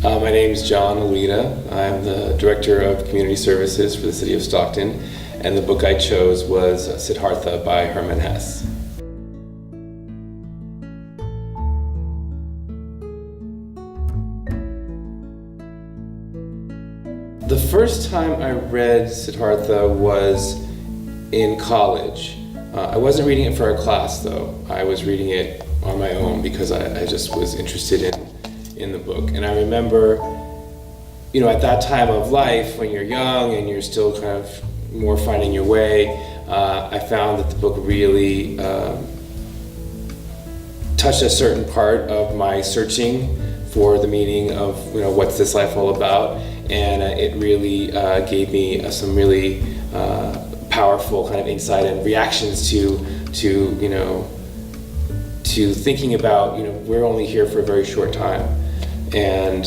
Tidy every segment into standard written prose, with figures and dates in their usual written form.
My name is John Alita. I'm the Director of Community Services for the City of Stockton, and the book I chose was Siddhartha by Hermann Hesse. The first time I read Siddhartha was in college. I wasn't reading it for a class though. I was reading it on my own because I just was interested in the book. And I remember, at that time of life when you're young and you're still kind of more finding your way, I found that the book really touched a certain part of my searching for the meaning of what's this life all about, and it really gave me some really powerful kind of insight and reactions to thinking about we're only here for a very short time, and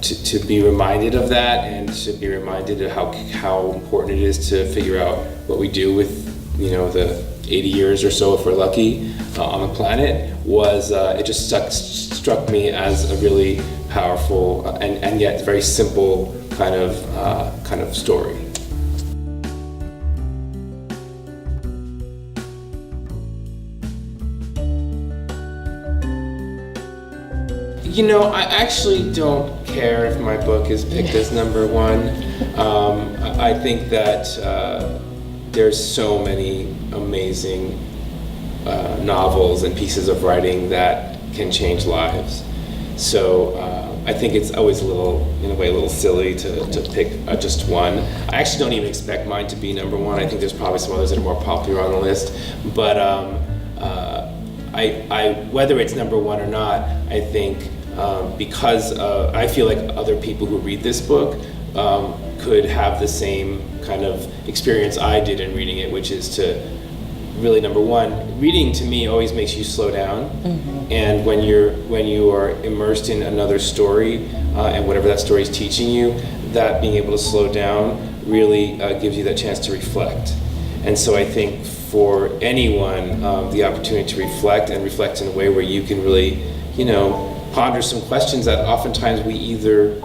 to be reminded of that, and to be reminded of how important it is to figure out what we do with the 80 years or so, if we're lucky, on the planet, was it just struck me as a really powerful and yet very simple kind of story. I actually don't care if my book is picked as number one. I think that there's so many amazing novels and pieces of writing that can change lives. So I think it's always a little silly to pick just one. I actually don't even expect mine to be number one. I think there's probably some others that are more popular on the list. But whether it's number one or not, I think because I feel like other people who read this book could have the same kind of experience I did in reading it, which is to really, number one, reading to me always makes you slow down. Mm-hmm. And when you are immersed in another story and whatever that story is teaching you, that being able to slow down really gives you that chance to reflect. And so I think for anyone, the opportunity to reflect in a way where you can really, ponder some questions that oftentimes we either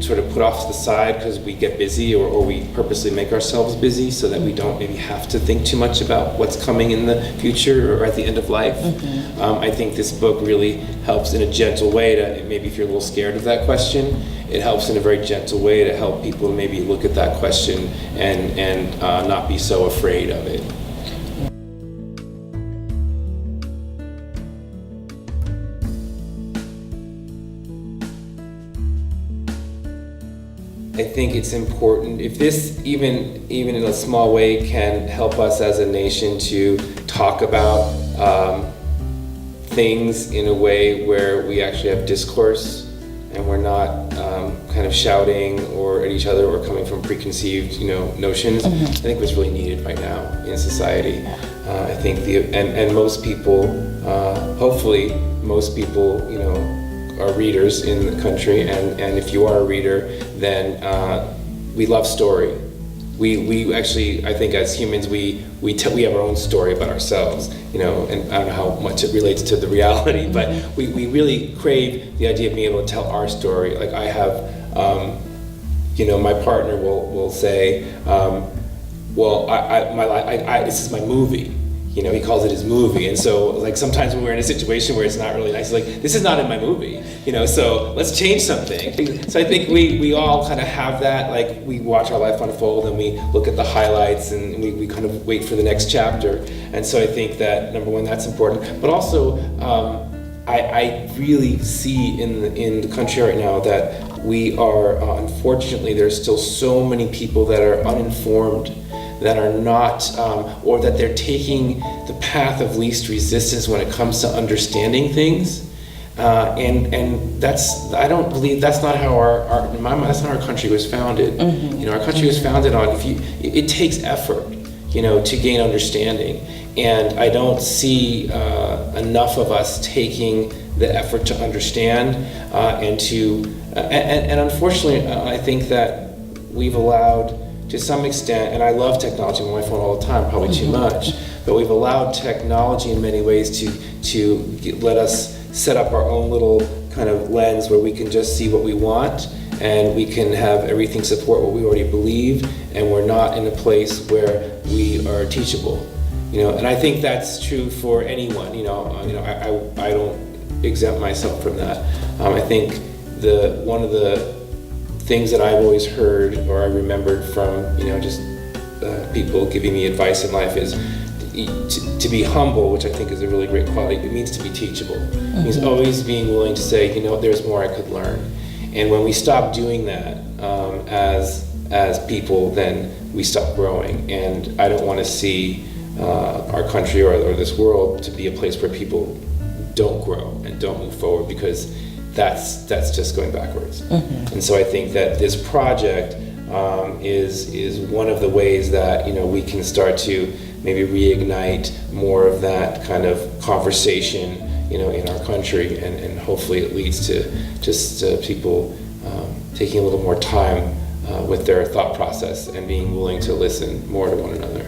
sort of put off to the side because we get busy, or we purposely make ourselves busy so that we don't maybe have to think too much about what's coming in the future or at the end of life. Mm-hmm. I think this book really helps in a gentle way to, maybe if you're a little scared of that question, it helps in a very gentle way to help people maybe look at that question and not be so afraid of it. I think it's important, if this even in a small way can help us as a nation to talk about things in a way where we actually have discourse and we're not kind of shouting or at each other or coming from preconceived notions. Mm-hmm. I think what's really needed right now in society. I think and most people, hopefully most people, are readers in the country, and if you are a reader, then we love story. We actually, I think as humans, we have our own story about ourselves, and I don't know how much it relates to the reality, but we really crave the idea of being able to tell our story. Like I have, my partner will say, this is my movie. He calls it his movie, and so like sometimes when we're in a situation where it's not really nice, it's like, this is not in my movie, so let's change something. So I think we all kind of have that, like we watch our life unfold and we look at the highlights and we kind of wait for the next chapter. And so I think that number one, that's important, but also I really see in the country right now that we are, unfortunately, there's still so many people that are uninformed, that are not, or that they're taking the path of least resistance when it comes to understanding things, and I don't believe that's not how in my mind, that's not how our country was founded. Mm-hmm. Our country was founded on it takes effort, to gain understanding, and I don't see enough of us taking the effort to understand and unfortunately, I think that we've allowed, to some extent, and I love technology, I'm on my phone all the time, probably too much, but we've allowed technology in many ways to let us set up our own little kind of lens where we can just see what we want and we can have everything support what we already believe, and we're not in a place where we are teachable. And I think that's true for anyone. I don't exempt myself from that. I think one of the things that I've always heard or I remembered from just people giving me advice in life is to be humble, which I think is a really great quality. It means to be teachable. It means always being willing to say, there's more I could learn. And when we stop doing that as people, then we stop growing. And I don't want to see our country or this world to be a place where people don't grow and don't move forward, because that's just going backwards. And so I think that this project is one of the ways that we can start to maybe reignite more of that kind of conversation in our country, and hopefully it leads to just people taking a little more time with their thought process and being willing to listen more to one another.